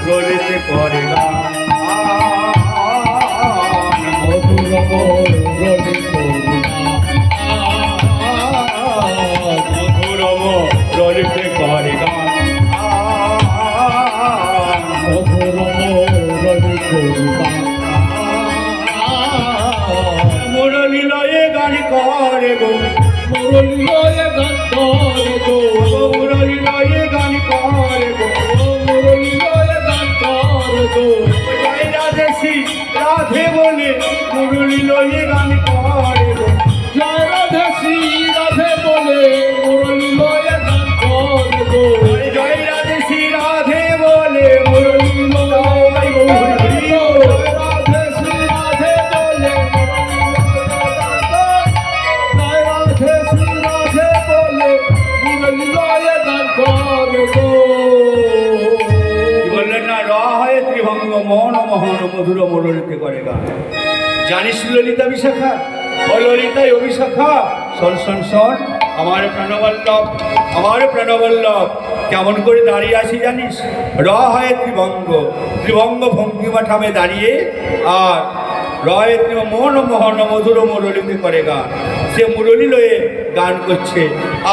রলিতে করে গান মধুরম রলিতে করে গান মুরলী লয়ে গান করে গো মুরলী লয়ে গান করে গো মুরলী লয়ে গান করে গো মুরলী লয়ে গান করে গো জয় রাধে শ্রী রাধে বলে মুরলী লয়ে গান করে গো জয় রাধে শ্রী রাধে বলে মুরলী লয়ে গান করে গো জয় রাধে শ্রী রাধে বলে মুরলী লয়ে রাধে শ্রী রাধে বলে জয় রাধে শ্রী রাধে বলে মুরলী লয়ে গান করে গো বললেন না র হয় ত্রিভঙ্গ মন মোহন মধুর মুরলীতে করে গান। জানিস ললিতা বিশাখা ও ললিতাই অভিশাখা শোন শোন শোন আমার প্রাণবল্লভ আমার প্রাণবল্লভ কেমন করে দাঁড়িয়ে আছি জানিস র হয় ত্রিভঙ্গ ত্রিভঙ্গ ভঙ্গিমা ঠামে দাঁড়িয়ে আর রয় মন মোহন মধুর মুরলীতে করে গান। সে মুরলী লয়ে গান করছে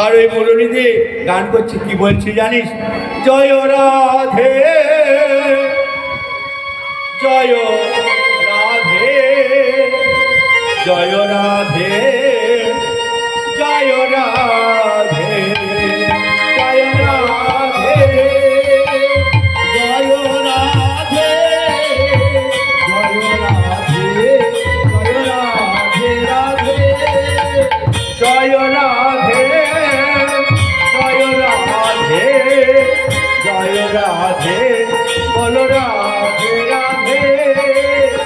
আর ওই মুরলীতে গান করছে কি বলছে জানিস জয় রাধে জয় রাধে জয় রাধে জয় রাধে জয় রাধে জয় রাধে জয় রাধে জয় রাধে রাধে জয় রাধে জয় রাধে জয় রাধে বল রাধে রাধে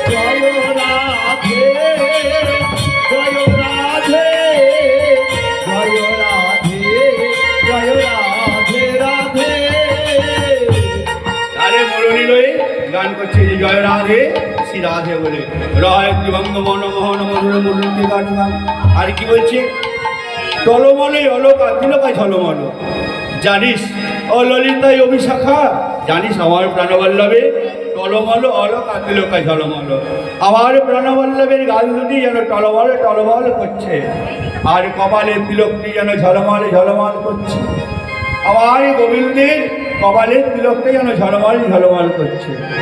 জয় রাধে জয় রাধে জয় রাধে জয় রাধে রাধে আরে মুরলী লয়ে গান করছে যে জয় রাধে শ্রী রাধে বলে রয় ত্রিভঙ্গ মনমোহন মধুর মুরলীতে গান গান। আর কি বলছে টলমলে অলকা তিলকা ঝলমল জানিস ও ললিতাই অভিশাখা জানিস আমার প্রাণবল্লভে টলমল অলকা তিলকা ঝলমল আমার প্রাণবল্লভের গাল দুটি যেন টলমল টলমল করছে আর কপালে তিলকটি যেন ঝলমল ঝলমল করছে আমার গোবিন্দের কপালের তিলকটা যেন ঝলমল ঝলমল করছে।